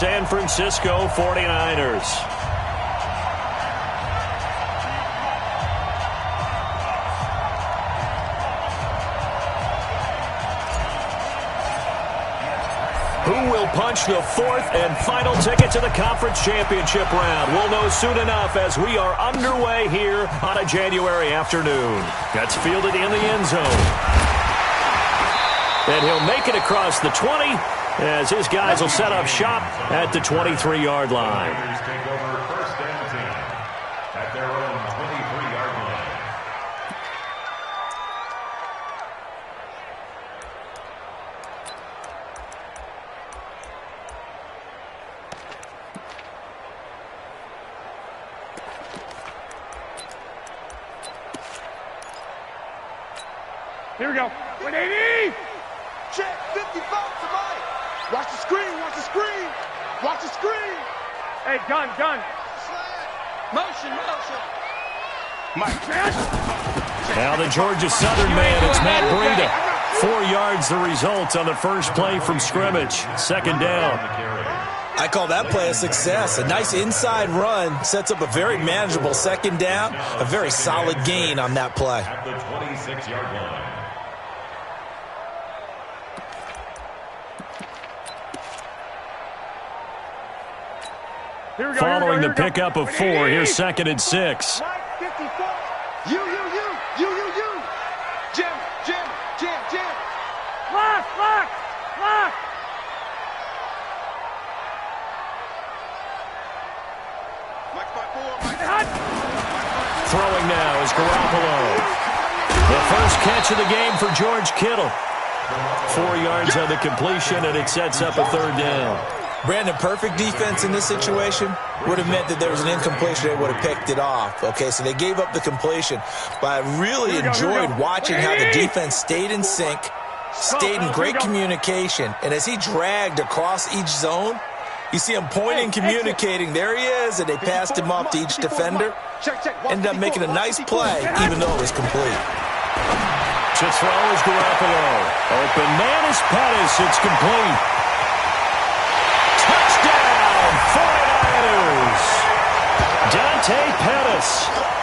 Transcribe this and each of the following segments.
San Francisco 49ers. Who will punch the fourth and final ticket to the conference championship round? We'll know soon enough as we are underway here on a January afternoon. That's fielded in the end zone. And he'll make it across the 20 as his guys will set up shop at the 23-yard line. Take over first and 10 at their own 23-yard line. Here we go. 180. Check 55 to right. Watch the screen. Watch the screen. Watch the screen. Hey, gun. Motion. Mike. Now the Georgia Southern man, it's Matt Breida. 4 yards the result on the first play from scrimmage. Second down. I call that play a success. A nice inside run sets up a very manageable second down. A very solid gain on that play. At the 26-yard line. Following the pickup of 4, here's second and 6. You. Jam. Lock. Throwing now is Garoppolo. The first catch of the game for George Kittle. 4 yards on the completion, and it sets up a third down. Brandon, perfect defense in this situation would have meant that there was an incompletion. They would have picked it off. Okay, so they gave up the completion. But I really enjoyed watching how the defense stayed in sync, stayed in great communication. And as he dragged across each zone, you see him pointing, communicating. There he is, and they passed him off to each defender. Ended up making a nice play, even though it was complete. To throw is Garoppolo. Open man is Pettis. It's complete. Touchdown, 49ers. Dante Pettis,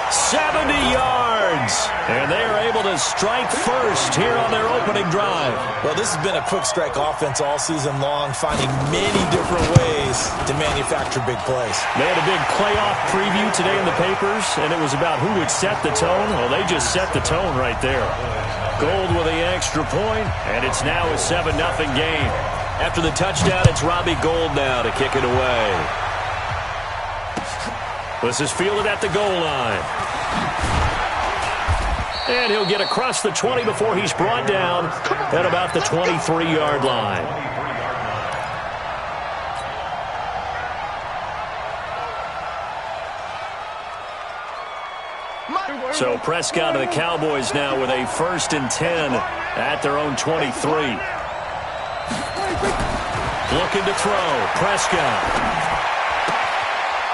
70 yards. And they are able to strike first here on their opening drive. Well, this has been a quick strike offense all season long, finding many different ways to manufacture big plays. They had a big playoff preview today in the papers, and it was about who would set the tone. Well, they just set the tone right there. Gold with the extra point, and it's now a 7-0 game. After the touchdown, it's Robbie Gould now to kick it away. This is fielded at the goal line. And he'll get across the 20 before he's brought down at about the 23-yard line. So Prescott and the Cowboys now with a 1st and 10 at their own 23. Looking to throw. Prescott.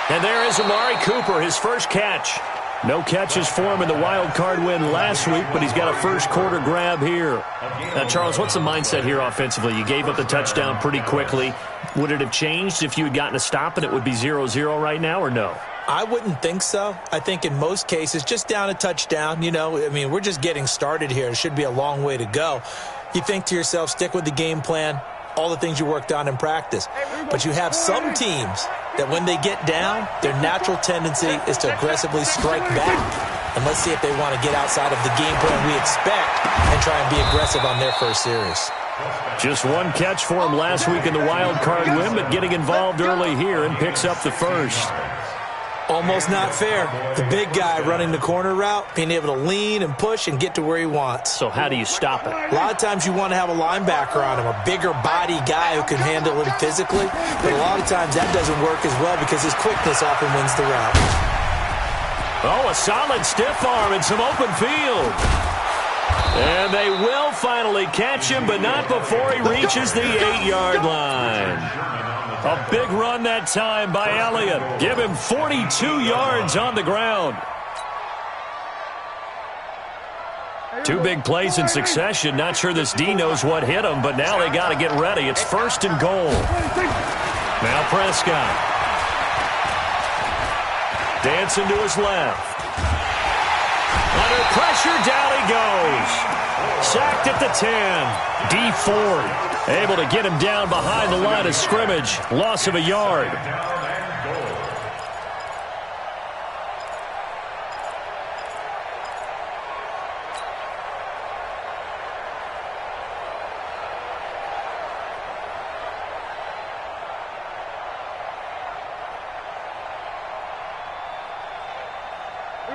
And there is Amari Cooper, his first catch. No catches for him in the wild card win last week, but he's got a first quarter grab here. Now, Charles, what's the mindset here offensively? You gave up the touchdown pretty quickly. Would it have changed if you had gotten a stop and it would be 0-0 right now, or no? I wouldn't think so. I think in most cases, just down a touchdown, we're just getting started here. It should be a long way to go. You think to yourself, stick with the game plan, all the things you worked on in practice. But you have some teams that when they get down, their natural tendency is to aggressively strike back. And let's see if they want to get outside of the game plan we expect and try and be aggressive on their first series. Just one catch for him last week in the wild card win, but getting involved early here and picks up the first. Almost not fair. The big guy running the corner route, being able to lean and push and get to where he wants. So how do you stop it? A lot of times you want to have a linebacker on him, a bigger body guy who can handle him physically. But a lot of times that doesn't work as well because his quickness often wins the route. Oh, a solid stiff arm and some open field. And they will finally catch him, but not before he reaches the 8-yard line. A big run that time by Elliott. Give him 42 yards on the ground. 2 big plays in succession. Not sure this D knows what hit him, but now they got to get ready. It's 1st and goal. Now Prescott. Dancing to his left. Under pressure, down he goes. Sacked at the 10. D Ford able to get him down behind the line of scrimmage. Loss of a yard.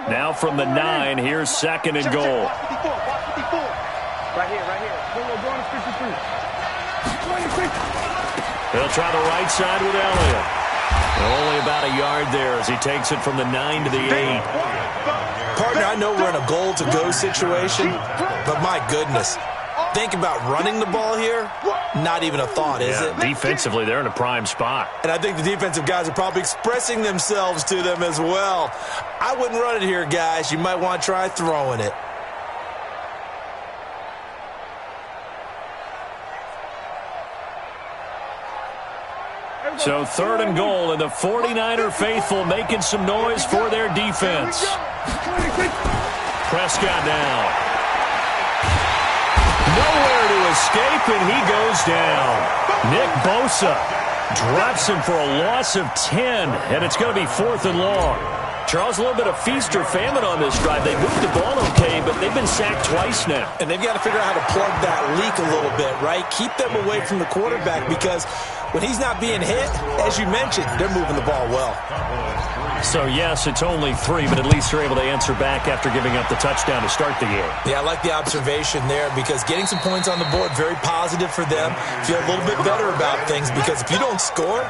Now from the 9, here's 2nd and goal. Right here, right here. Go on to 53. He'll try the right side with Elliott. Only about a yard there as he takes it from the 9 to the 8. Partner, I know we're in a goal-to-go situation, but my goodness. Think about running the ball here. Not even a thought, is it? Defensively, they're in a prime spot. And I think the defensive guys are probably expressing themselves to them as well. I wouldn't run it here, guys. You might want to try throwing it. So 3rd and goal, and the 49er faithful making some noise for their defense. Prescott now. Nowhere to escape, and he goes down. Nick Bosa drops him for a loss of 10, and it's going to be 4th and long. Charles, a little bit of feast or famine on this drive. They moved the ball okay, but they've been sacked twice now. And they've got to figure out how to plug that leak a little bit, right? Keep them away from the quarterback because when he's not being hit, as you mentioned, they're moving the ball well. So, yes, it's only 3, but at least they're able to answer back after giving up the touchdown to start the game. Yeah, I like the observation there because getting some points on the board, very positive for them. Feel a little bit better about things because if you don't score,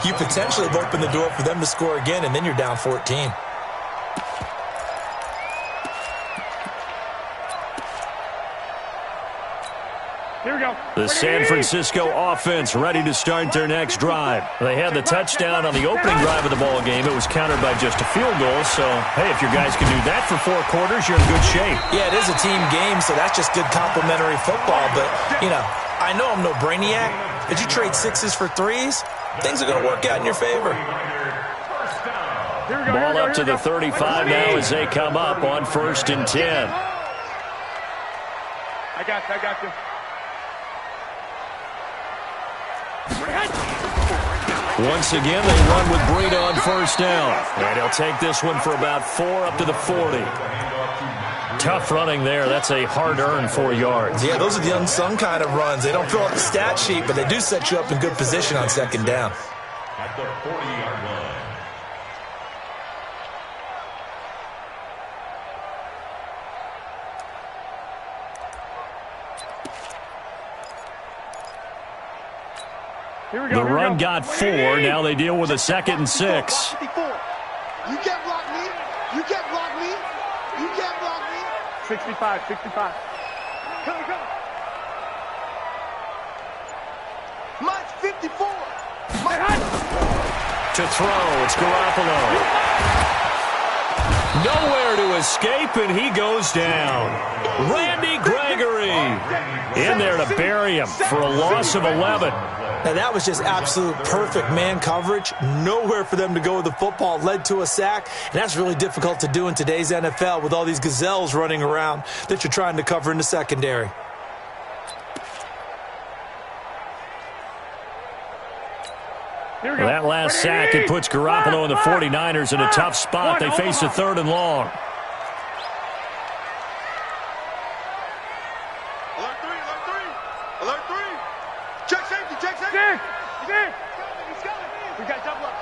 you potentially have opened the door for them to score again, and then you're down 14. Here we go. The San Francisco offense ready to start their next drive. They had the touchdown on the opening drive of the ball game. It was countered by just a field goal. So, hey, if your guys can do that for 4 quarters, you're in good shape. Yeah, it is a team game, so that's just good complementary football. But, you know, I know I'm no brainiac. But you trade 6s for 3s, things are going to work out in your favor. Ball up to the 35 now as they come up on 1st and 10. I got you. Once again, they run with Breida on 1st down. And he'll take this one for about 4 up to the 40. Tough running there. That's a hard-earned 4 yards. Yeah, those are the unsung kind of runs. They don't fill out the stat sheet, but they do set you up in good position on 2nd down. At the 40-yard line. The run got 4. Now they deal with a 2nd and 6. You can't block me. You can't block me. You can't block me. 65. Come. Mine's 54. To throw, it's Garoppolo. Nowhere to escape, and he goes down. Randy Gregory in there to bury him for a loss of 11. Now, that was just absolute perfect man coverage. Nowhere for them to go with the football. Led to a sack, and that's really difficult to do in today's NFL with all these gazelles running around that you're trying to cover in the secondary. Well, that last sack, it puts Garoppolo and the 49ers in a tough spot. They face a 3rd and long. Alert 3. Check safety. He's coming. We got double up.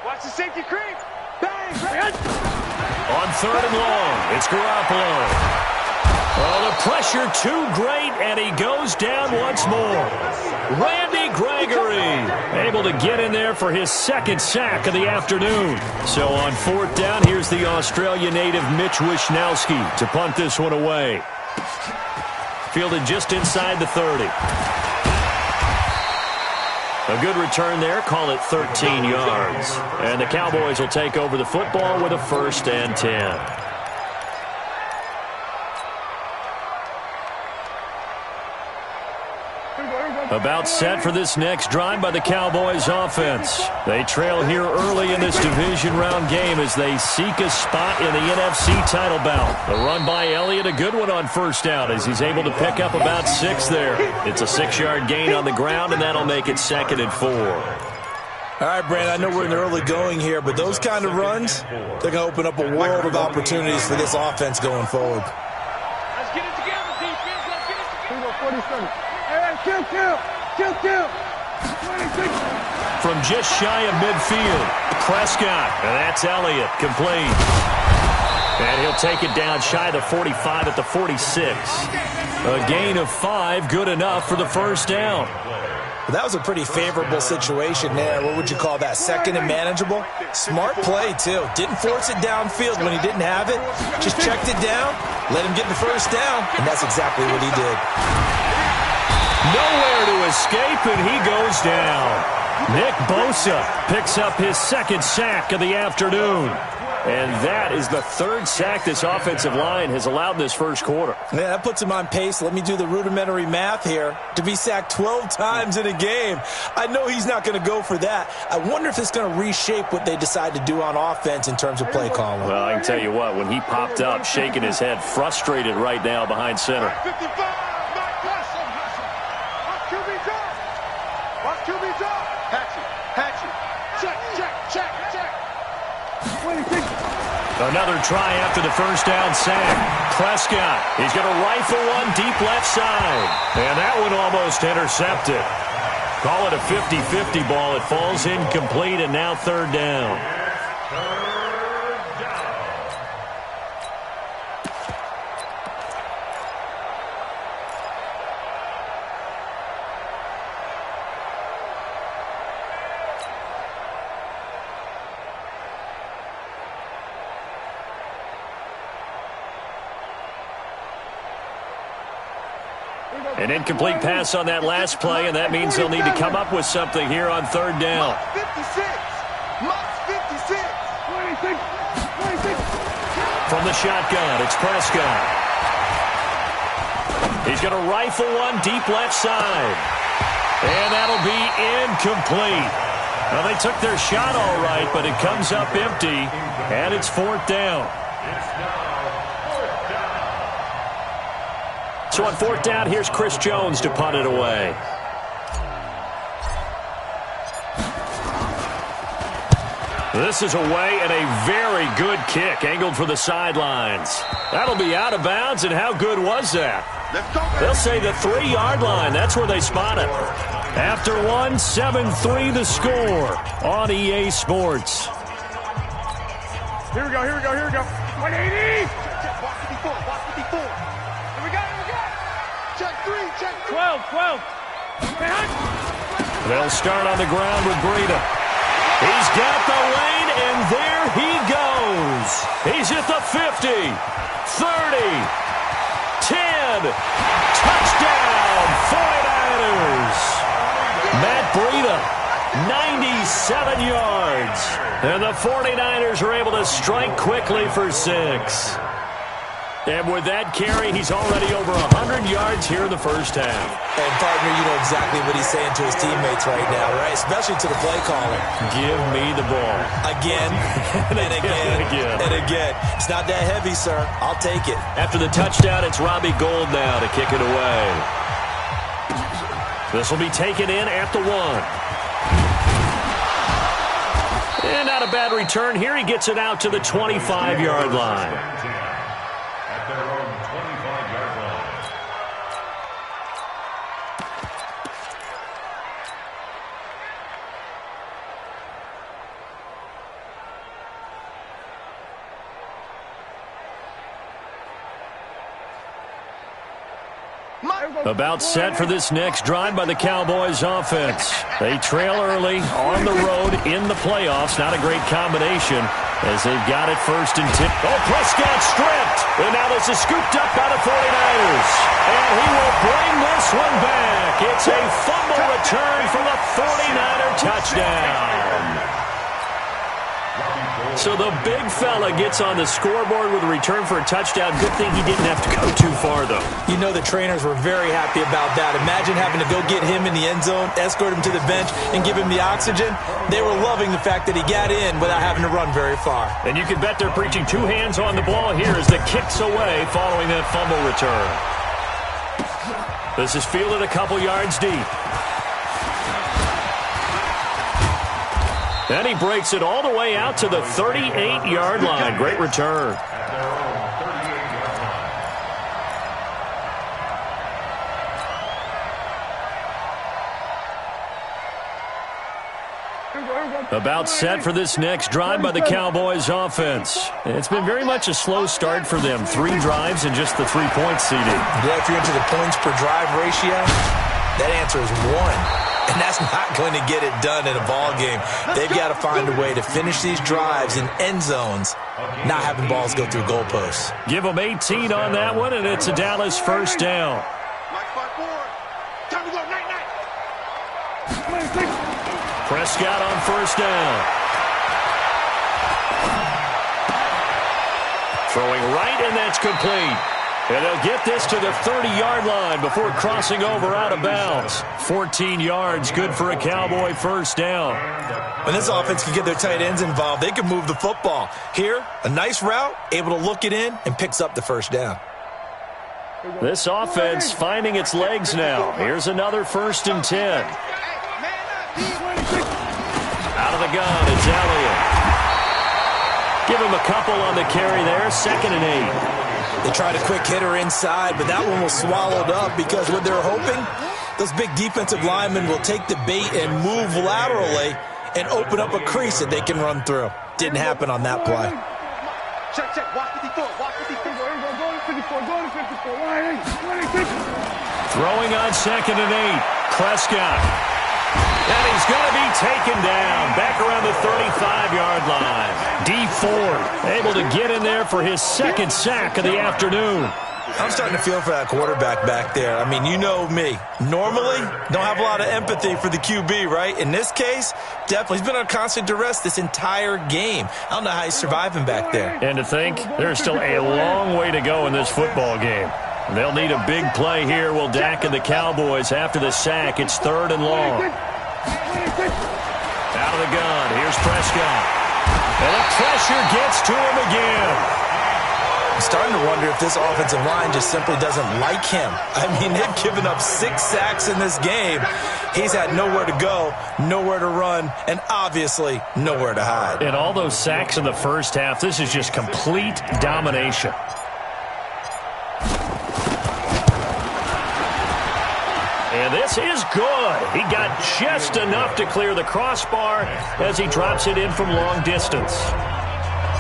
Watch the safety creep. Bang. On 3rd and long, it's Garoppolo. Oh, the pressure too great, and he goes down once more. Randy Gregory able to get in there for his 2nd sack of the afternoon. So on 4th down, here's the Australia native Mitch Wishnowski to punt this one away. Fielded just inside the 30. A good return there, call it 13 yards. And the Cowboys will take over the football with a 1st and 10. Here we go. About set for this next drive by the Cowboys offense. They trail here early in this division round game as they seek a spot in the NFC title bout. The run by Elliott, a good one on first down as he's able to pick up about 6 there. It's a 6-yard gain on the ground, and that'll make it 2nd and 4. All right, Brandon, I know we're in the early going here, but those kind of runs, they're going to open up a world of opportunities for this offense going forward. Let's get it together, defense. Let's get it together. 47. Hey, kill. From just shy of midfield, Prescott, and that's Elliott, complete. And he'll take it down shy of the 45 at the 46. A gain of 5, good enough for the first down. That was a pretty favorable situation there. What would you call that? 2nd and manageable? Smart play, too. Didn't force it downfield when he didn't have it. Just checked it down, let him get the first down, and that's exactly what he did. Nowhere to escape, and he goes down. Nick Bosa picks up his 2nd sack of the afternoon. And that is the 3rd sack this offensive line has allowed this first quarter. Yeah, that puts him on pace. Let me do the rudimentary math here. To be sacked 12 times in a game. I know he's not going to go for that. I wonder if it's going to reshape what they decide to do on offense in terms of play calling. Well, I can tell you what, when he popped up, shaking his head, frustrated right now behind center. 55. Watch QB's off. Hatchet. Check. 26. Another try after the first down sack. Prescott, he's going to rifle one deep left side. And that one almost intercepted. Call it a 50-50 ball. It falls incomplete, and now 3rd down. An incomplete pass on that last play, and that means they'll need to come up with something here on 3rd down. 56. 26. From the shotgun, it's Prescott. He's going to rifle one deep left side. And that'll be incomplete. Well, they took their shot all right, but it comes up empty, and it's 4th down. So on 4th down, here's Chris Jones to punt it away. This is away, and a very good kick angled for the sidelines. That'll be out of bounds, and how good was that? They'll say the 3-yard line. That's where they spot it. After one, 7-3 the score on EA Sports. Here we go. 180. Watch 54. Here we go. Check 3. 12. They'll start on the ground with Breida. He's got the lane, and there he goes. He's at the 50, 30, 10. Touchdown, 49ers. Matt Breida, 97 yards. And the 49ers are able to strike quickly for 6. And with that carry, he's already over 100 yards here in the first half. And, partner, you know exactly what he's saying to his teammates right now, right? Especially to the play caller. Give me the ball. Again, and again. It's not that heavy, sir. I'll take it. After the touchdown, it's Robbie Gould now to kick it away. This will be taken in at the 1. And not a bad return here. He gets it out to the 25-yard line. At their own 25-yard line. About set for this next drive by the Cowboys offense. They trail early on the road in the playoffs. Not a great combination as they've got it 1st and 10. Oh, Prescott stripped. And now this is scooped up by the 49ers. And he will bring this one back. It's a fumble return for the 49er touchdown. Robbie Gould So the big fella gets on the scoreboard with a return for a touchdown. Good thing he didn't have to go too far, though. You know the trainers were very happy about that. Imagine having to go get him in the end zone, escort him to the bench, and give him the oxygen. They were loving the fact that he got in without having to run very far. And you can bet they're preaching two hands on the ball here as the kick's away following that fumble return. This is fielded a couple yards deep. And he breaks it all the way out to the 38-yard line. Great return. About set for this next drive by the Cowboys offense. It's been very much a slow start for them. 3 drives and just the 3-point seeding. Yeah, if you're into the points per drive ratio, that answer is 1. And that's not going to get it done in a ball game. They've got to find a way to finish these drives in end zones, not having balls go through goalposts. Give them 18 on that one, and it's a Dallas first down. Time to go, night. Prescott on first down. Throwing right, and that's complete. And they'll get this to the 30-yard line before crossing over out of bounds. 14 yards, good for a Cowboy first down. When this offense can get their tight ends involved, they can move the football. Here, a nice route, able to look it in, and picks up the first down. This offense finding its legs now. Here's another 1st and 10. Out of the gun, it's Elliott. Give him a couple on the carry there, 2nd and 8. They tried a quick hitter inside, but that one was swallowed up because what they're hoping, those big defensive linemen will take the bait and move laterally and open up a crease that they can run through. Didn't happen on that play. Check. Watch 54. Watch 54. Go to 54. Go to 54. Throwing on 2nd and 8. Prescott. And he's going to be taken down back around the 35-yard line. D Ford able to get in there for his 2nd sack of the afternoon. I'm starting to feel for that quarterback back there. I mean, you know me. Normally, don't have a lot of empathy for the QB, right? In this case, definitely. He's been on constant duress this entire game. I don't know how he's surviving back there. And to think, there's still a long way to go in this football game. They'll need a big play here. Will Dak and the Cowboys after the sack. It's 3rd and long. Out of the gun. Here's Prescott. And the pressure gets to him again. I'm starting to wonder if this offensive line just simply doesn't like him. I mean, they've given up 6 sacks in this game. He's had nowhere to go, nowhere to run, and obviously nowhere to hide. And all those sacks in the first half, this is just complete domination. And this is good. He got just enough to clear the crossbar as he drops it in from long distance.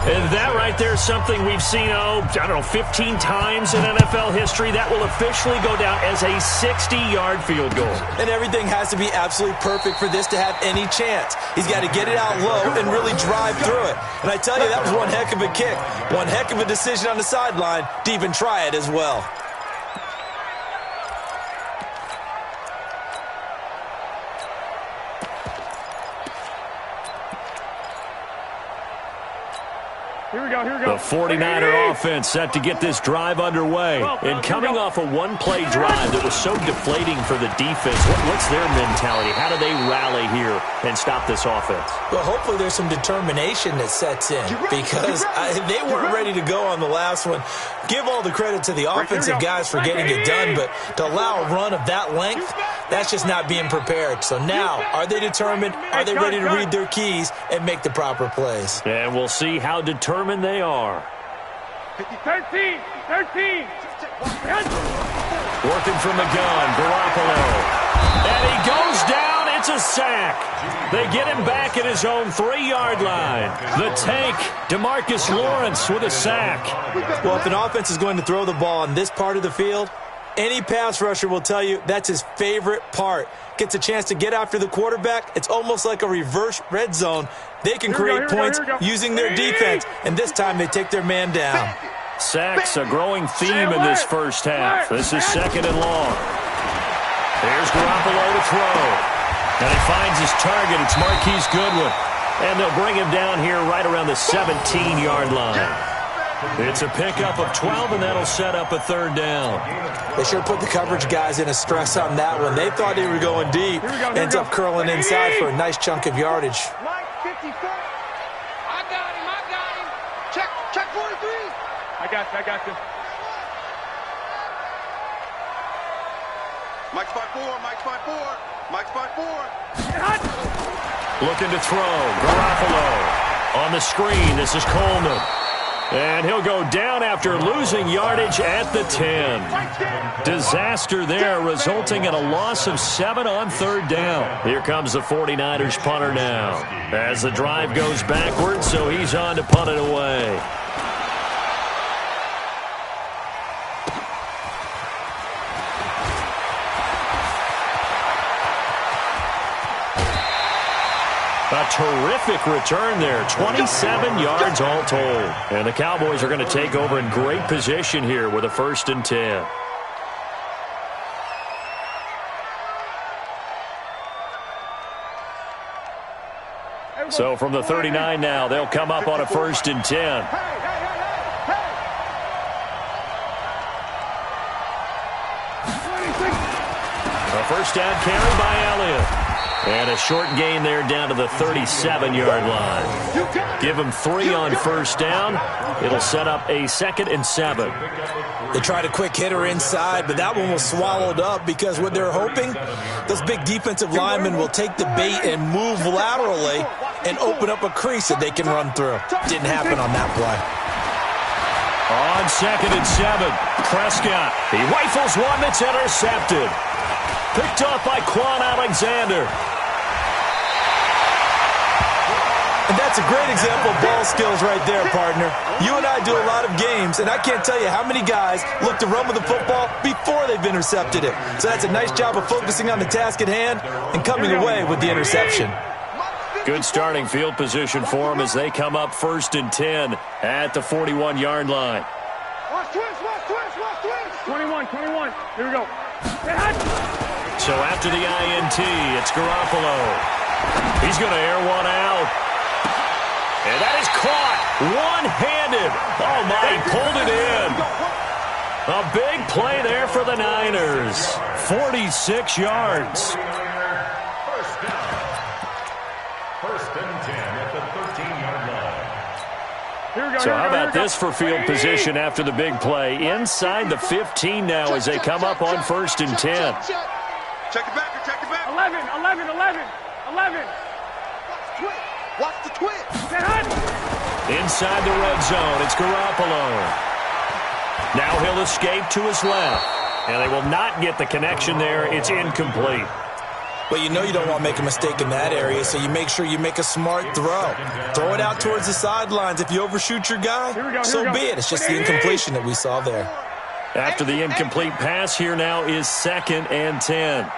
And that right there is something we've seen, 15 times in NFL history. That will officially go down as a 60-yard field goal. And everything has to be absolutely perfect for this to have any chance. He's got to get it out low and really drive through it. And I tell you, that was one heck of a kick. One heck of a decision on the sideline to even try it as well. Here we go. The 49er offense set to get this drive underway. And coming off a one-play drive that was so deflating for the defense, what's their mentality? How do they rally here and stop this offense? Well, hopefully there's some determination that sets in because they weren't ready to go on the last one. Give all the credit to the offensive guys for getting it done, but to allow a run of that length, that's just not being prepared. So now, are they determined? Are they ready to read their keys and make the proper plays? And we'll see how determined they are. 13. Working from the gun, Garoppolo. And he goes down. It's a sack. They get him back at his own 3-yard line. The tank, DeMarcus Lawrence with a sack. Well, if an offense is going to throw the ball on this part of the field, any pass rusher will tell you that's his favorite part. Gets a chance to get after the quarterback. It's almost like a reverse red zone. They can create points using their defense, and this time they take their man down. Sacks, a growing theme in this first half. This is 2nd and long. Here's Garoppolo to throw. And he finds his target. It's Marquise Goodwin. And they'll bring him down here right around the 17-yard line. It's a pickup of 12, and that'll set up a third down. They sure put the coverage guys in a stress on that one. They thought they were going deep. Ends up curling inside for a nice chunk of yardage. Mike, 54. I got him. Check 43. I got you. Mike's by four. Looking to throw. Garoppolo on the screen. This is Coleman. And he'll go down after losing yardage at the 10. Disaster there, resulting in a loss of 7 on third down. Here comes the 49ers punter now. As the drive goes backwards, so he's on to punt it away. A terrific return there, 27 yards all told. And the Cowboys are going to take over in great position here with a 1st and 10. So from the 39 now, they'll come up on a 1st and 10. A first down carry by Elliott. And a short gain there down to the 37-yard line. Give them 3 on first down. It'll set up a 2nd and 7. They tried a quick hitter inside, but that one was swallowed up because what they're hoping, those big defensive linemen will take the bait and move laterally and open up a crease that they can run through. Didn't happen on that play. On 2nd and 7, Prescott. He rifles one that's intercepted. Picked off by Quan Alexander. And that's a great example of ball skills right there, partner. You and I do a lot of games, and I can't tell you how many guys look to run with the football before they've intercepted it. So that's a nice job of focusing on the task at hand and coming away with the interception. Good starting field position for them as they come up 1st and 10 at the 41-yard line. Watch twist. 21. Here we go. So after the INT, it's Garoppolo. He's going to air one out. And that is caught one-handed. Oh, my, he pulled it in. A big play there for the Niners. 46 yards. First and 10 at the 13-yard line. So how about this for field position after the big play? Inside the 15 now as they come up on 1st and 10. Check it back. 11. Watch the twist. Inside the red zone, it's Garoppolo. Now he'll escape to his left. And they will not get the connection there. It's incomplete. Well, you know you don't want to make a mistake in that area, so you make sure you make a smart throw. Throw it out towards the sidelines. If you overshoot your guy, so be it. It's just the incompletion that we saw there. After the incomplete pass, here now is 2nd and 10.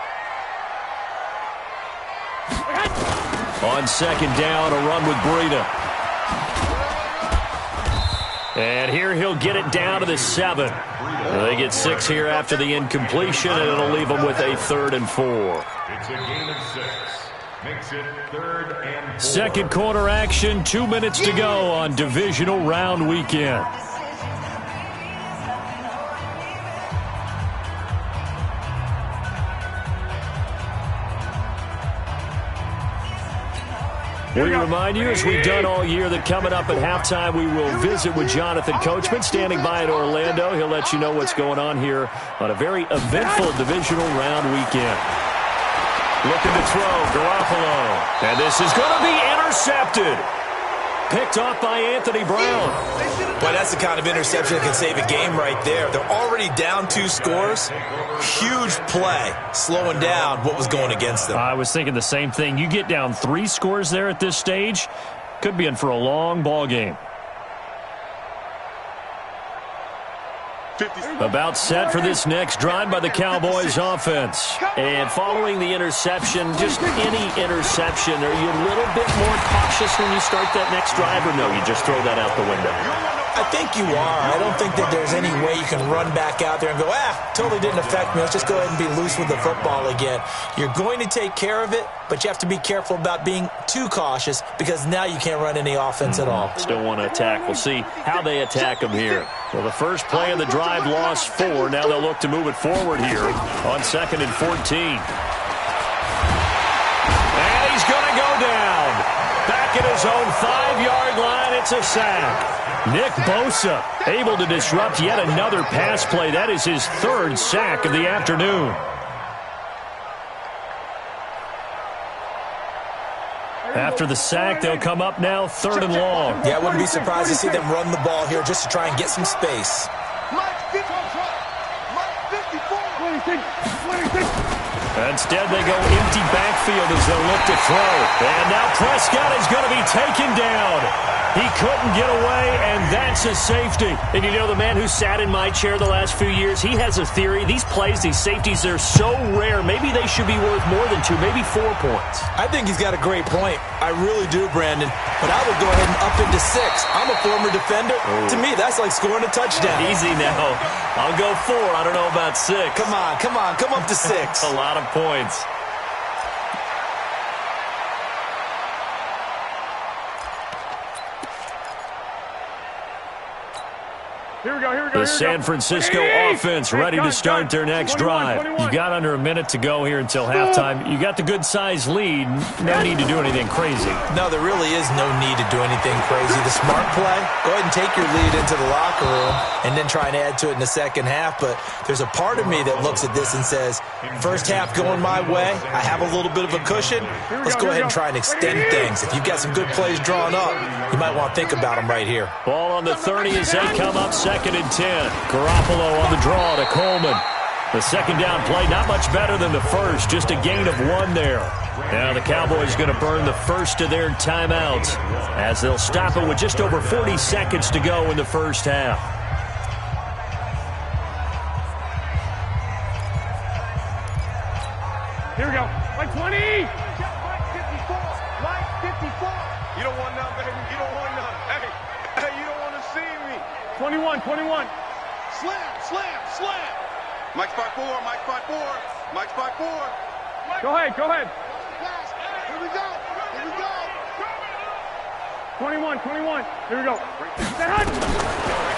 On 2nd down, a run with Breida. And here he'll get it down to the 7. They get 6 here after the incompletion, and it'll leave them with a 3rd and 4. It's a gain of 6. Makes it 3rd and 4. Second quarter action, 2 minutes to go on divisional round weekend. We remind you, as we've done all year, that coming up at halftime, we will visit with Jonathan Coachman, standing by in Orlando. He'll let you know what's going on here on a very eventful divisional round weekend. Looking to throw, Garoppolo. And this is going to be intercepted. Picked off by Anthony Brown. Boy, that's the kind of interception that can save a game right there. They're already down 2 scores. Huge play, slowing down what was going against them. I was thinking the same thing. You get down 3 scores there at this stage, could be in for a long ball game. About set for this next drive by the Cowboys offense. And following the interception, just any interception, are you a little bit more cautious when you start that next drive, or no, you just throw that out the window? I think you are. I don't think that there's any way you can run back out there and go, totally didn't affect me. Let's just go ahead and be loose with the football again. You're going to take care of it, but you have to be careful about being too cautious because now you can't run any offense at all. Still want to attack. We'll see how they attack them here. Well, the first play of the drive lost 4. Now they'll look to move it forward here on 2nd and 14. And he's going to go down. Back at his own 5-yard line, it's a sack. Nick Bosa able to disrupt yet another pass play. That is his 3rd sack of the afternoon. After the sack, they'll come up now 3rd and long. Yeah, I wouldn't be surprised to see them run the ball here just to try and get some space. Instead, they go empty backfield as they'll look to throw. And now Prescott is going to be taken down. He couldn't get away, and that's a safety. And you know, the man who sat in my chair the last few years, he has a theory. These plays, these safeties, they're so rare. Maybe they should be worth more than 2, maybe 4 points. I think he's got a great point. I really do, Brandon. But I would go ahead and up into 6. I'm a former defender. To me, that's like scoring a touchdown. Easy now. I'll go 4. I don't know about 6. Come on. Come up to 6. A lot of points. Here we go. The San Francisco offense ready to start their next drive. You got under a minute to go here until halftime. You got the good-sized lead. No need to do anything crazy. No, there really is no need to do anything crazy. The smart play, go ahead and take your lead into the locker room and then try and add to it in the second half. But there's a part of me that looks at this and says, first half going my way, I have a little bit of a cushion. Let's go ahead and try and extend things. If you've got some good plays drawn up, you might want to think about them right here. Ball on the 30 as they come up 2nd and 10. Garoppolo on the draw to Coleman. The second down play, not much better than the first, just a gain of 1 there. Now the Cowboys going to burn the first of their timeouts as they'll stop it with just over 40 seconds to go in the first half. Here we go. Like 20. Line 54. You don't want none, baby. You don't want none. Hey, you don't want to see me. 21. Slam. Mike spot 4. Go ahead. Guys, here we go. 21. Here we go.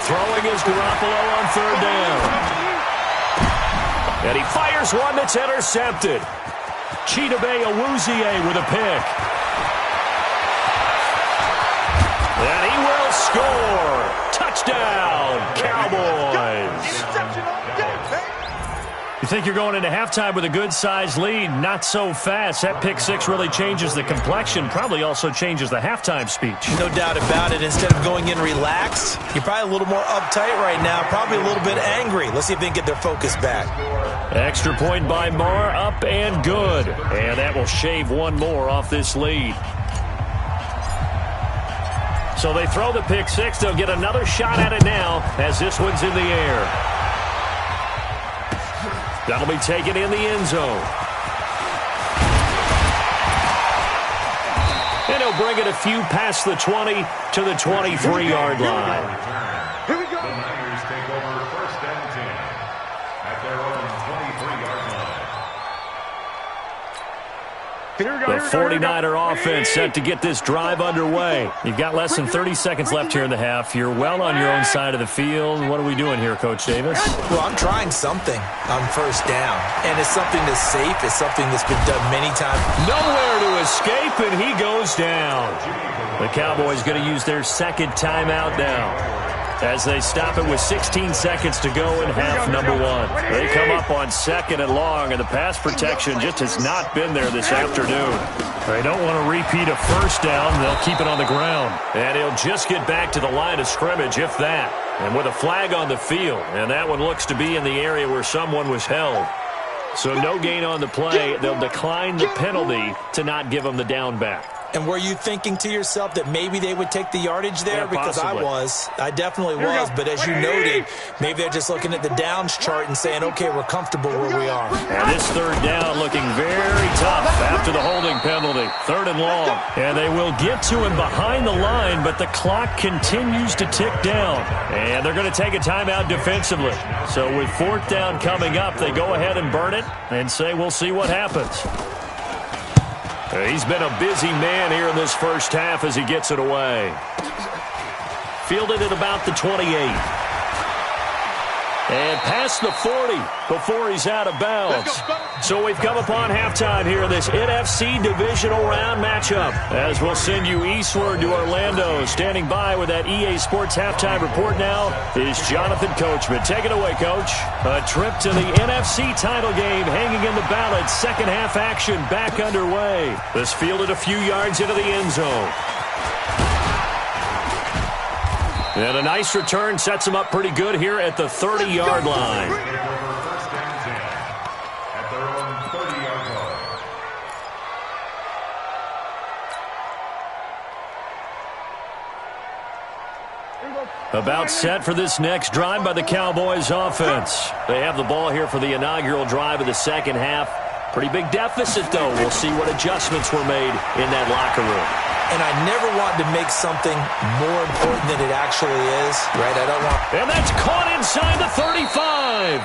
Throwing is Garoppolo on 3rd down. And he fires one that's intercepted. Chidobe Awuzie with a pick. And he will score. Touchdown, Cowboys. You think you're going into halftime with a good-sized lead? Not so fast. That pick 6 really changes the complexion, probably also changes the halftime speech. No doubt about it. Instead of going in relaxed, you're probably a little more uptight right now, probably a little bit angry. Let's see if they can get their focus back. Extra point by Marr, up and good. And that will shave 1 more off this lead. So they throw the pick 6. They'll get another shot at it now as this one's in the air. That'll be taken in the end zone. And he'll bring it a few past the 20 to the 23-yard line. Here we go. The Niners take over 1st and 10 at their own 23-yard line. The 49er offense set to get this drive underway. You've got less than 30 seconds left here in the half. You're well on your own side of the field. What are we doing here, Coach Davis? Well, I'm trying something on 1st down, and it's something that's safe. It's something that's been done many times. Nowhere to escape, and he goes down. The Cowboys going to use their 2nd timeout now as they stop it with 16 seconds to go in half number 1. They come up on 2nd and long, and the pass protection just has not been there this afternoon. They don't want to repeat a 1st down. They'll keep it on the ground. And he'll just get back to the line of scrimmage, if that. And with a flag on the field, and that one looks to be in the area where someone was held. So no gain on the play. They'll decline the penalty to not give him the down back. And were you thinking to yourself that maybe they would take the yardage there? Yeah, because possibly. I definitely was. But as you noted, maybe they're just looking at the downs chart and saying, okay, we're comfortable where we are. And this third down looking very tough after the holding penalty. 3rd and long. And they will get to him behind the line, but the clock continues to tick down. And they're going to take a timeout defensively. So with 4th down coming up, they go ahead and burn it and say we'll see what happens. He's been a busy man here in this first half as he gets it away. Fielded at about the 28. And past the 40 before he's out of bounds. So we've come upon halftime here in this NFC Divisional Round matchup. As we'll send you eastward to Orlando. Standing by with that EA Sports Halftime Report now is Jonathan Coachman. Take it away, Coach. A trip to the NFC title game hanging in the balance. Second half action back underway. This fielded a few yards into the end zone. And a nice return sets him up pretty good here at the 30-yard line. First and 10 at their own 30-yard line. About set for this next drive by the Cowboys offense. They have the ball here for the inaugural drive of the second half. Pretty big deficit, though. We'll see what adjustments were made in that locker room. And I never want to make something more important than it actually is, right? I don't want... And that's caught inside the 35.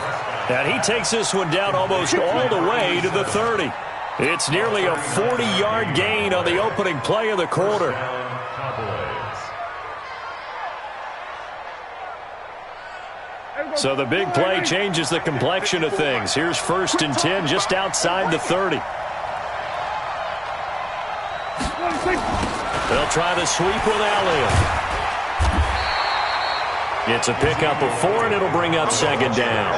And he takes this one down almost all the way to the 30. It's nearly a 40-yard gain on the opening play of the quarter. So the big play changes the complexion of things. Here's 1st and 10 just outside the 30. They'll try the sweep with Elliott. It's a pickup of 4, and it'll bring up 2nd down.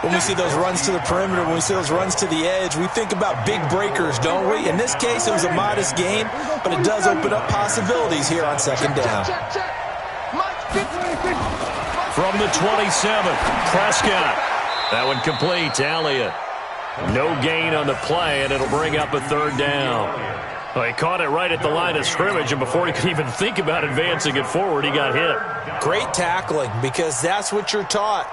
When we see those runs to the perimeter, when we see those runs to the edge, we think about big breakers, don't we? In this case, it was a modest gain, but it does open up possibilities here on 2nd down. From the 27, Prescott. That one complete to Elliott. No gain on the play, and it'll bring up a 3rd down. Well, he caught it right at the line of scrimmage, and before he could even think about advancing it forward, he got hit. Great tackling, because that's what you're taught.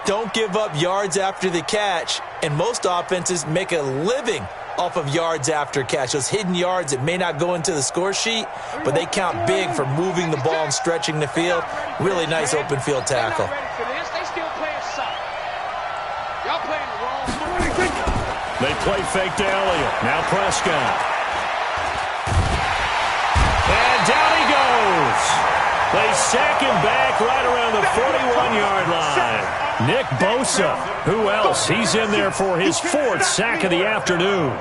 Don't give up yards after the catch, and most offenses make a living off of yards after catch. Those hidden yards that may not go into the score sheet, but they count big for moving the ball and stretching the field. Really nice open field tackle. They play fake to Elliott. Now Prescott. And down he goes. They sack him back right around the 41-yard line. Nick Bosa, who else? He's in there for his 4th sack of the afternoon.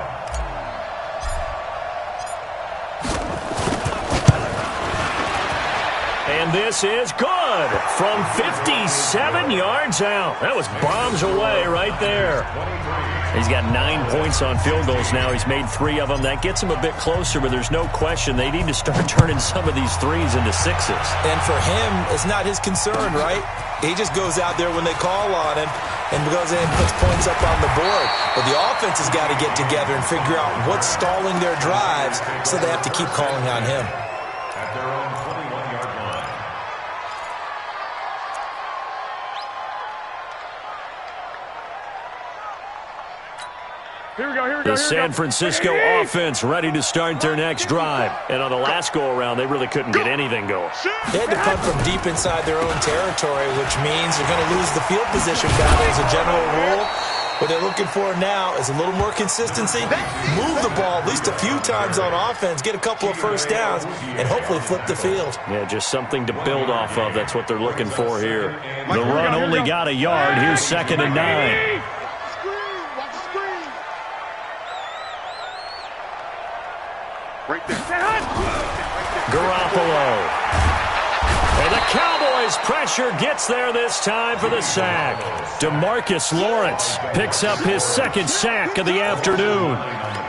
And this is good from 57 yards out. That was bombs away right there. He's got 9 points on field goals now. He's made 3 of them. That gets him a bit closer, but there's no question they need to start turning some of these 3s into 6s. And for him, it's not his concern, right? He just goes out there when they call on him and goes in and puts points up on the board. But the offense has got to get together and figure out what's stalling their drives, so they have to keep calling on him. At their own 21-yard line. Here we go. The San Francisco offense ready to start their next drive. And on the last go-around, they really couldn't get anything going. They had to punt from deep inside their own territory, which means they're going to lose the field position battle as a general rule. What they're looking for now is a little more consistency, move the ball at least a few times on offense, get a couple of 1st downs, and hopefully flip the field. Yeah, just something to build off of. That's what they're looking for here. The run only got a yard. Here's 2nd and 9. Right there. Garoppolo. And the Cowboys pressure gets there this time for the sack. DeMarcus Lawrence picks up his 2nd sack of the afternoon.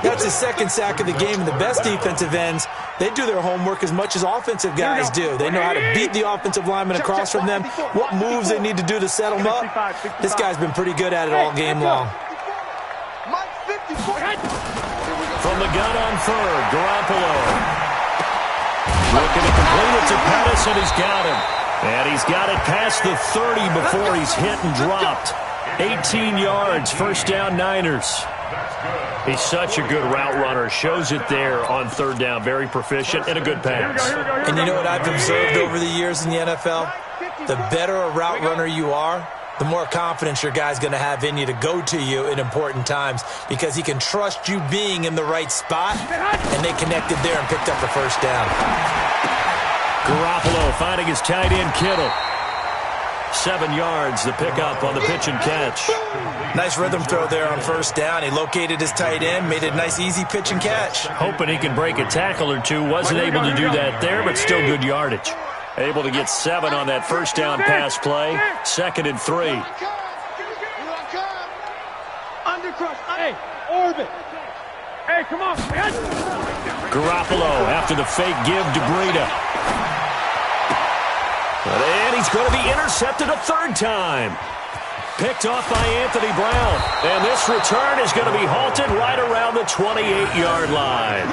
That's his 2nd sack of the game, and the best defensive ends, they do their homework as much as offensive guys do. They know how to beat the offensive lineman across from them, what moves they need to do to set them up. This guy's been pretty good at it all game long. From the gun on 3rd, Garoppolo. looking to complete it to Pettis, and he's got him. And he's got it past the 30 before he's hit and dropped. 18 yards, first down Niners. He's such a good route runner. Shows it there on third down. Very proficient and a good pass. And you know what I've observed over the years in the NFL? The better a route runner you are, the more confidence your guy's going to have in you to go to you in important times because he can trust you being in the right spot, and they connected there and picked up the first down. Garoppolo finding his tight end Kittle. 7 yards, the pickup on the pitch and catch. Nice rhythm throw there on first down. He located his tight end, made it a nice easy pitch and catch. Hoping he can break a tackle or two. Wasn't able to do that there, but still good yardage. Able to get 7 on that first down pass play. 2nd and 3. Undercross. Hey, orbit. Hey, come on. Garoppolo after the fake give to Breida. And he's going to be intercepted a third time. Picked off by Anthony Brown. And this return is going to be halted right around the 28-yard line.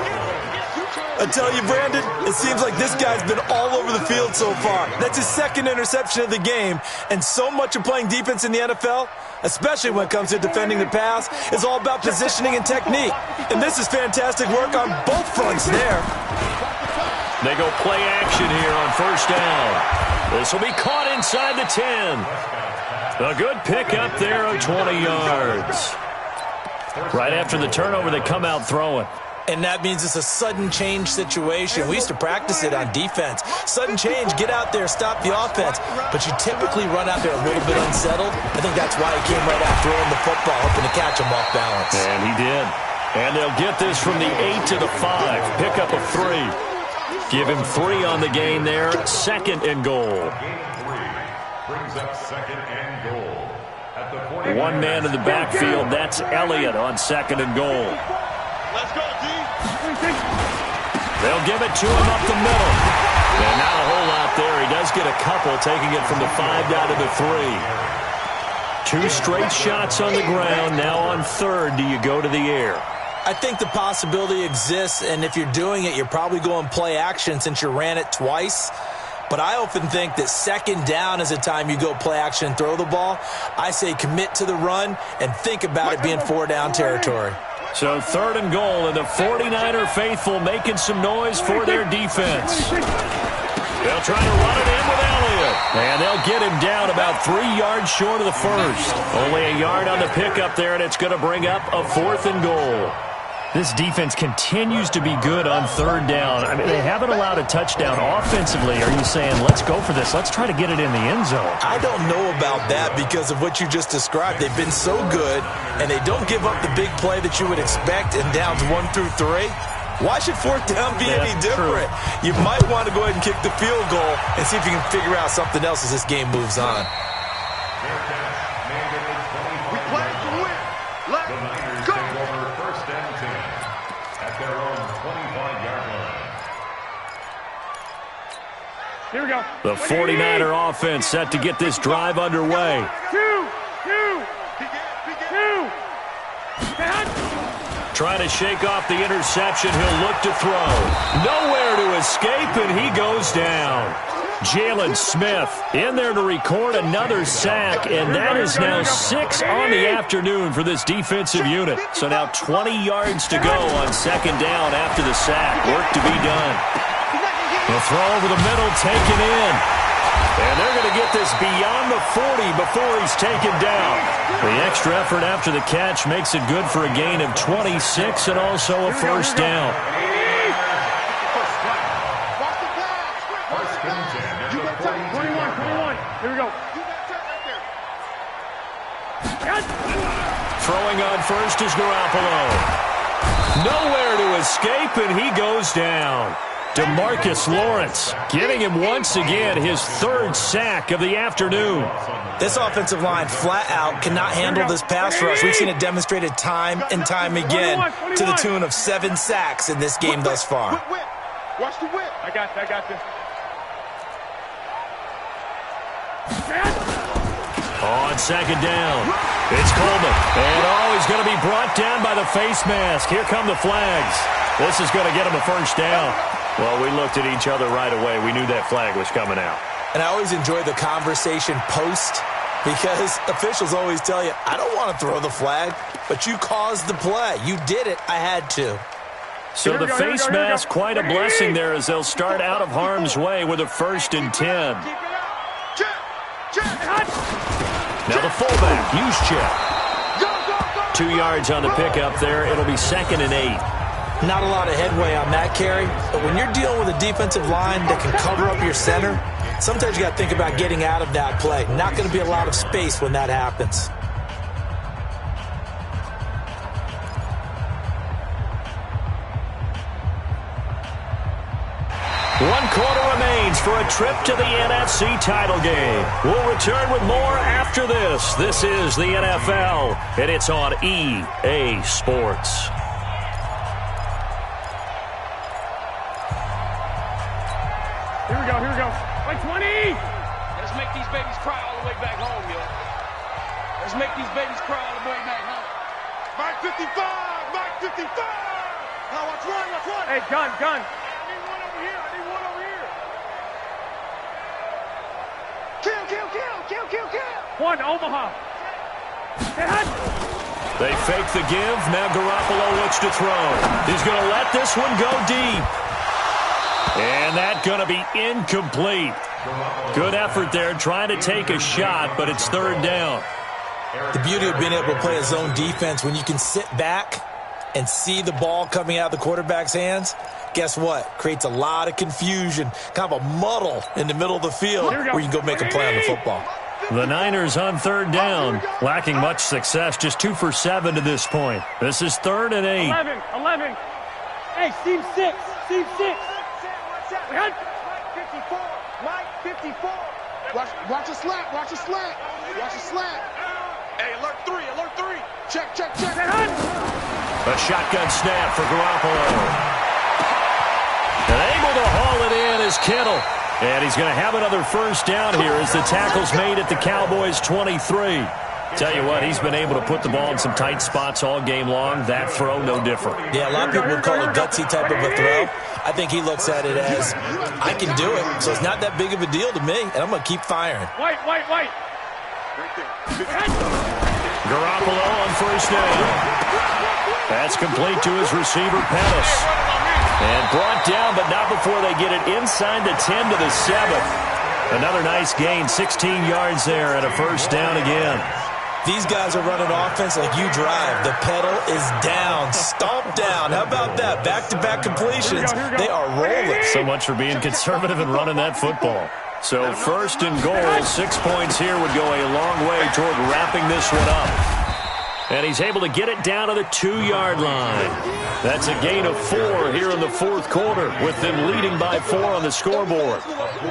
I tell you, Brandon, it seems like this guy's been all over the field so far. That's his 2nd interception of the game. And so much of playing defense in the NFL, especially when it comes to defending the pass, is all about positioning and technique. And this is fantastic work on both fronts there. They go play action here on first down. This will be caught inside the 10. A good pickup there of 20 yards. Right after the turnover, they come out throwing. And that means it's a sudden change situation. We used to practice it on defense. Sudden change, get out there, stop the offense. But you typically run out there a little bit unsettled. I think that's why he came right out throwing the football, hoping to catch him off balance. And he did. And they'll get this from the 8 to the 5. Pickup of 3. Give him 3 on the gain there. 2nd and goal. Brings up 2nd and goal. At the 40. One man in the backfield. That's Elliott on 2nd and goal. Let's go, D. They'll give it to him up the middle. And not a whole lot there. He does get a couple, taking it from the 5 down to the 3. 2 straight shots on the ground. Now on third, do you go to the air? I think the possibility exists, and if you're doing it, you're probably going play action since you ran it twice. But I often think that 2nd down is the time you go play action and throw the ball. I say commit to the run and think about it being 4 down territory. So 3rd and goal, and the 49er faithful making some noise for their defense. They'll try to run it in with Elliott. And they'll get him down about 3 yards short of the first. Only a yard on the pickup there, and it's going to bring up a 4th and goal. This defense continues to be good on 3rd down. I mean, they haven't allowed a touchdown offensively. Are you saying, let's go for this? Let's try to get it in the end zone. I don't know about that because of what you just described. They've been so good, and they don't give up the big play that you would expect in downs 1 through 3. Why should 4th down be any different? True. You might want to go ahead and kick the field goal and see if you can figure out something else as this game moves on. We play to win. Let's go. First and 10 at their own 25-yard line. Here we go. The 49er offense set to get this drive underway. 2. Trying to shake off the interception. He'll look to throw. Nowhere to escape, and he goes down. Jalen Smith in there to record another sack, and that is now 6 on the afternoon for this defensive unit. So now 20 yards to go on 2nd down after the sack. Work to be done. The throw over the middle, taken in. And they're going to get this beyond the 40 before he's taken down. The extra effort after the catch makes it good for a gain of 26 and also a first down. Here we go. Throwing on first is Garoppolo. Nowhere to escape, and he goes down. DeMarcus Lawrence getting him once again his 3rd sack of the afternoon. This offensive line flat out cannot handle this pass rush. We've seen it demonstrated time and time again to the tune of 7 sacks in this game thus far. Watch the whip. I got this. On 2nd down, it's Coleman. And he's going to be brought down by the face mask. Here come the flags. This is going to get him a first down. Well, we looked at each other right away. We knew that flag was coming out. And I always enjoy the conversation post because officials always tell you, I don't want to throw the flag, but you caused the play. You did it. I had to. So the face mask, quite a blessing there as they'll start out of harm's way with a 1st and 10. Now the fullback, Juszczyk. 2 yards on the pickup there. It'll be 2nd and 8. Not a lot of headway on that carry, but when you're dealing with a defensive line that can cover up your center, sometimes you got to think about getting out of that play. Not going to be a lot of space when that happens. One quarter remains for a trip to the NFC title game. We'll return with more after this. This is the NFL, and it's on EA Sports. Here we go. Like 20! Let's make these babies cry all the way back home, yo. Let's make these babies cry all the way back home. Mike 55! Mike 55! Now watch one. Hey, gun. I need one over here. Kill. One, Omaha. They fake the give. Now Garoppolo looks to throw. He's going to let this one go deep. And that's going to be incomplete. Good effort there trying to take a shot, but it's 3rd down. The beauty of being able to play a zone defense when you can sit back and see the ball coming out of the quarterback's hands, guess what? Creates a lot of confusion, kind of a muddle in the middle of the field where you can go make a play on the football. The Niners on 3rd down, lacking much success, just 2 for 7 to this point. This is 3rd and 8. 11. Hey, seam 6. Mike 54. Watch a slant. Hey, alert 3. Check. A shotgun snap for Garoppolo. And able to haul it in is Kittle. And he's going to have another first down here as the tackle's made at the Cowboys' 23. Tell you what, he's been able to put the ball in some tight spots all game long. That throw, no different. Yeah, a lot of people would call it a gutsy type of a throw. I think he looks at it as, I can do it, so it's not that big of a deal to me, and I'm going to keep firing. White. Garoppolo on first down. That's complete to his receiver, Pettis. And brought down, but not before they get it inside the 10 to the 7. Another nice gain, 16 yards there, and a first down again. These guys are running offense like you drive. The pedal is down, stomped down. How about that? Back-to-back completions. They are rolling. So much for being conservative and running that football. So 1st and goal, 6 points here would go a long way toward wrapping this one up. And he's able to get it down to the 2-yard line. That's a gain of 4 here in the 4th quarter, with them leading by 4 on the scoreboard.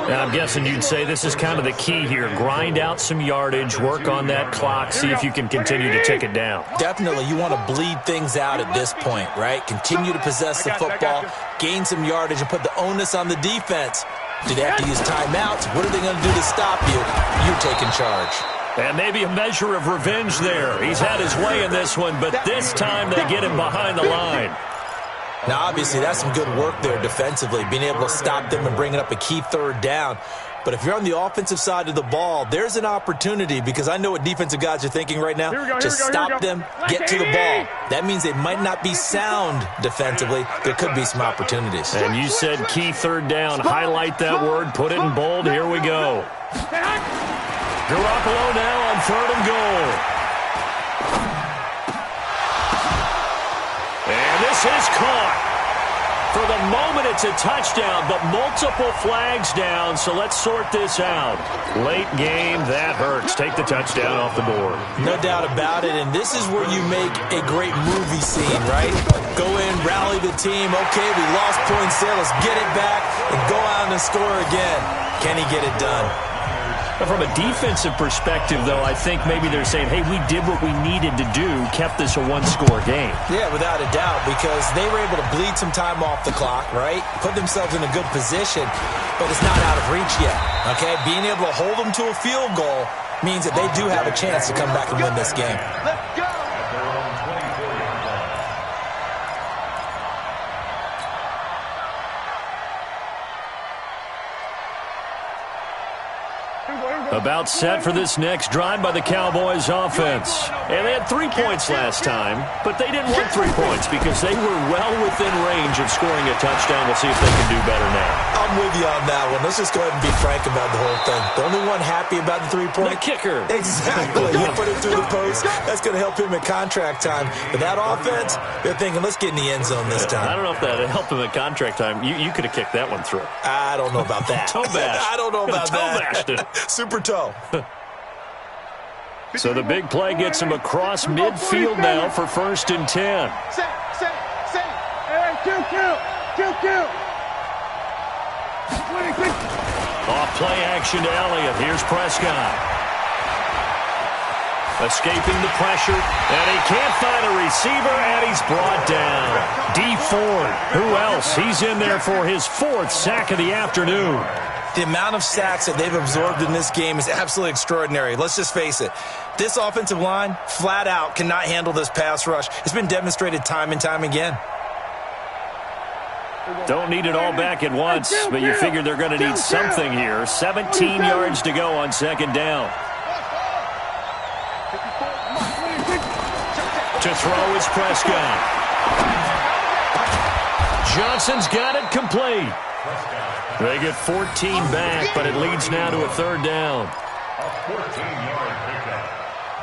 Now, I'm guessing you'd say this is kind of the key here. Grind out some yardage, work on that clock, see if you can continue to tick it down. Definitely, you want to bleed things out at this point, right? Continue to possess the football, gain some yardage, and put the onus on the defense. Do they have to use timeouts? What are they going to do to stop you? You're taking charge. And maybe a measure of revenge there. He's had his way in this one, but this time they get him behind the line. Now, obviously, that's some good work there defensively, being able to stop them and bringing up a key 3rd down. But if you're on the offensive side of the ball, there's an opportunity, because I know what defensive guys are thinking right now. Just stop them, get to the ball. That means they might not be sound defensively. There could be some opportunities. And you said key 3rd down. Highlight that word. Put it in bold. Here we go. Garoppolo now on 3rd and goal. And this is caught. For the moment, it's a touchdown, but multiple flags down, so let's sort this out. Late game, that hurts. Take the touchdown off the board. No doubt about it, and this is where you make a great movie scene, right? Go in, rally the team. Okay, we lost points there. Let's get it back and go out and score again. Can he get it done? From a defensive perspective, though, I think maybe they're saying, hey, we did what we needed to do, kept this a one-score game. Yeah, without a doubt, because they were able to bleed some time off the clock, right? Put themselves in a good position, but it's not out of reach yet, okay? Being able to hold them to a field goal means that they do have a chance to come back and win this game. Let's go. About set for this next drive by the Cowboys offense. And they had 3 points last time, but they didn't want 3 points because they were well within range of scoring a touchdown. We'll see if they can do better now. I'm with you on that one. Let's just go ahead and be frank about the whole thing. The only one happy about the 3-point? The kicker. Exactly. He put it through the post. That's going to help him at contract time. But that offense, they're thinking, let's get in the end zone this time. I don't know if that helped him at contract time. You could have kicked that one through. I don't know about that. Toe bash. I don't know about that. Toe bashed it. Super toe. So the big play gets him across midfield now for 1st and 10. Hey, kill. Off play action to Elliott. Here's Prescott. Escaping the pressure, and he can't find a receiver, and he's brought down. D. Ford, who else? He's in there for his 4th sack of the afternoon. The amount of sacks that they've absorbed in this game is absolutely extraordinary. Let's just face it. This offensive line, flat out, cannot handle this pass rush. It's been demonstrated time and time again. Don't need it all back at once, but you figure they're going to need something here. 17 yards to go on 2nd down. To throw is Prescott. Johnson's got it complete. They get 14 back, but it leads now to a 3rd down. A 14-yard pickup,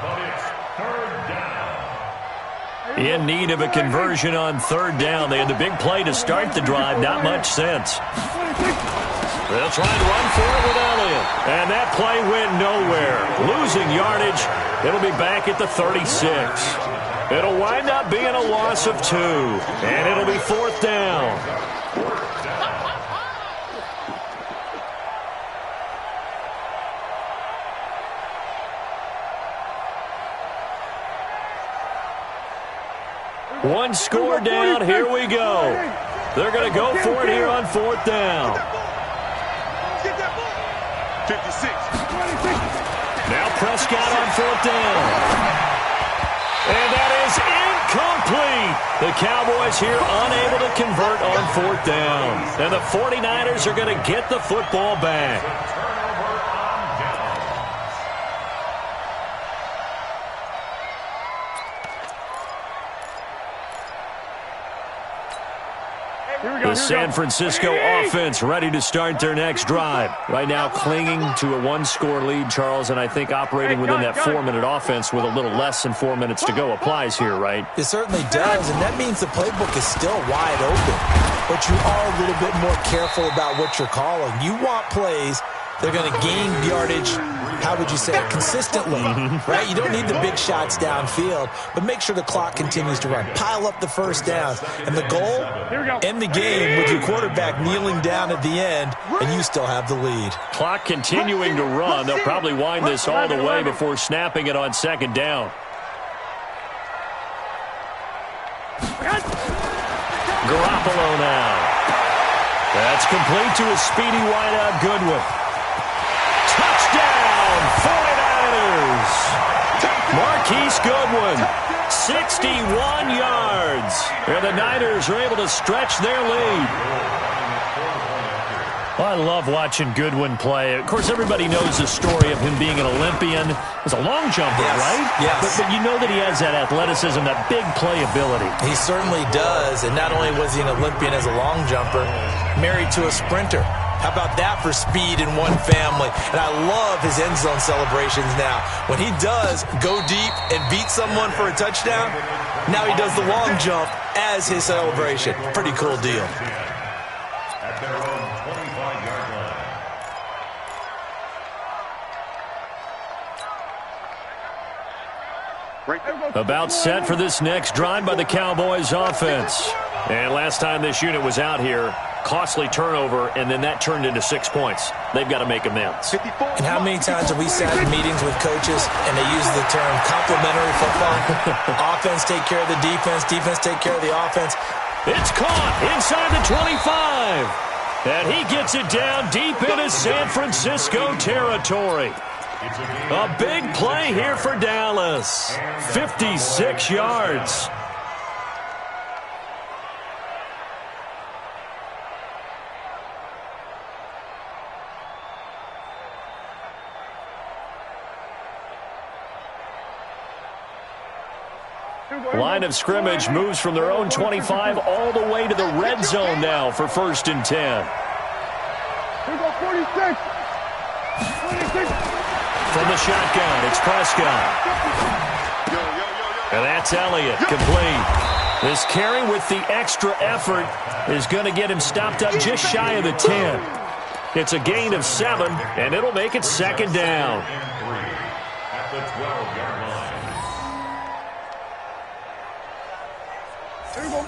but it's 3rd down. In need of a conversion on 3rd down. They had the big play to start the drive. Not much sense. They'll try and run for it with Elliott. And that play went nowhere. Losing yardage. It'll be back at the 36. It'll wind up being a loss of 2. And it'll be 4th down. One score down, here we go. They're going to go for it here on 4th down. 56. Now Prescott on 4th down. And that is incomplete. The Cowboys here unable to convert on 4th down. And the 49ers are going to get the football back. The San Francisco offense ready to start their next drive. Right now clinging to a 1-score lead, Charles, and I think operating within that 4-minute offense with a little less than 4 minutes to go applies here, right? It certainly does, and that means the playbook is still wide open. But you are a little bit more careful about what you're calling. You want plays that are going to gain yardage, how would you say it, consistently, right? You don't need the big shots downfield, but make sure the clock continues to run. Pile up the 1st downs. And the goal, end the game with your quarterback kneeling down at the end, and you still have the lead. Clock continuing to run. They'll probably wind this all the way before snapping it on 2nd down. Garoppolo now. That's complete to a speedy wideout Goodwin. Touchdown, 49ers. Marquise Goodwin, 61 yards. And the Niners are able to stretch their lead. Well, I love watching Goodwin play. Of course, everybody knows the story of him being an Olympian. He's a long jumper, right? Yes. But you know that he has that athleticism, that big play ability. He certainly does. And not only was he an Olympian as a long jumper, married to a sprinter. How about that for speed in one family? And I love his end zone celebrations now. When he does go deep and beat someone for a touchdown, now he does the long jump as his celebration. Pretty cool deal. At their own 25-yard line. About set for this next drive by the Cowboys offense. And last time this unit was out here, costly turnover, and then that turned into 6 points. They've got to make amends. And how many times have we sat in meetings with coaches and they use the term complementary football? Offense take care of the defense, defense take care of the offense. It's caught inside the 25. And he gets it down deep into San Francisco territory. A big play here for Dallas. 56 yards. Line of scrimmage moves from their own 25 all the way to the red zone now for 1st and 10. Here we go, 46. 46. From the shotgun, it's Prescott. And that's Elliott, complete. This carry with the extra effort is going to get him stopped up just shy of the 10. It's a gain of 7, and it'll make it 2nd down. At the 12-yard line. Here we go.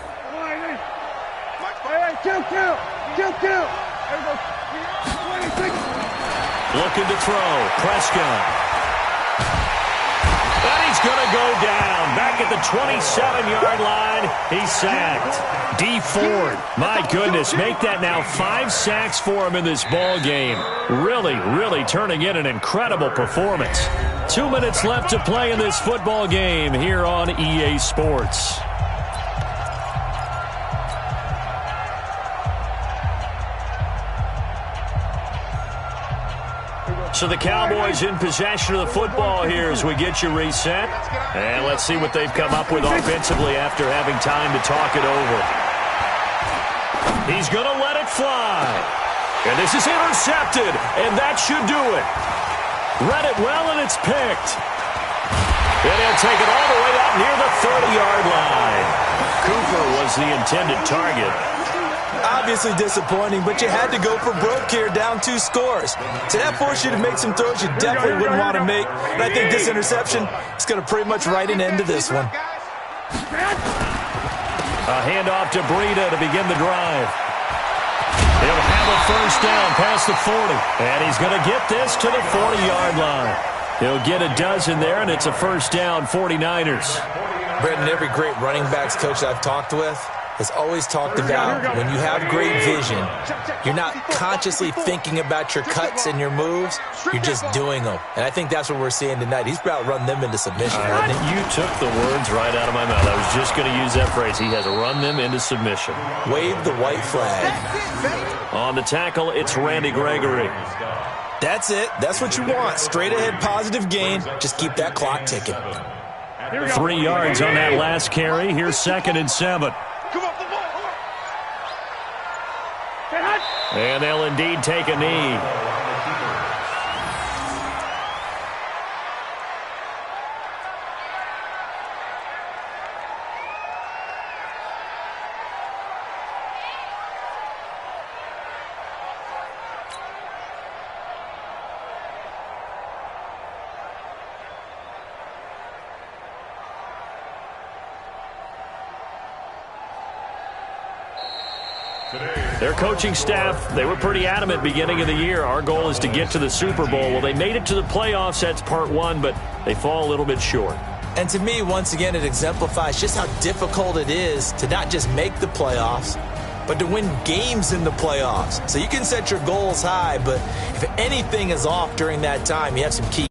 Hey, kill. Here we go. 26. Looking to throw. Prescott. And he's going to go down. Back at the 27-yard line. He's sacked. D Ford. My goodness. Make that now 5 sacks for him in this ball game. Really turning in an incredible performance. 2 minutes left to play in this football game here on EA Sports. So the Cowboys in possession of the football here as we get you reset. And let's see what they've come up with offensively after having time to talk it over. He's going to let it fly. And this is intercepted, and that should do it. Read it well, and it's picked. And he'll take it all the way up near the 30-yard line. Cooper was the intended target. Obviously disappointing, but you had to go for broke here, down 2 scores. So that forced you to make some throws you definitely wouldn't want to make. And I think this interception is going to pretty much write an end to this one. A handoff to Breida to begin the drive. He'll have a first down past the 40. And he's going to get this to the 40-yard line. He'll get a dozen there, and it's a first down, 49ers. Brendan, every great running backs coach I've talked with has always talked about when you have great vision, you're not consciously thinking about your cuts and your moves, you're just doing them. And I think that's what we're seeing tonight. He's about to run them into submission. You took the words right out of my mouth. I was just going to use that phrase. He has run them into submission. Wave the white flag. On the tackle, it's Randy Gregory. That's it. That's what you want. Straight ahead positive gain. Just keep that clock ticking. 3 yards on that last carry. Here's 2nd and 7. And they'll indeed take a knee. Their coaching staff, they were pretty adamant beginning of the year. Our goal is to get to the Super Bowl. Well, they made it to the playoffs. That's part 1, but they fall a little bit short. And to me, once again, it exemplifies just how difficult it is to not just make the playoffs, but to win games in the playoffs. So you can set your goals high, but if anything is off during that time, you have some key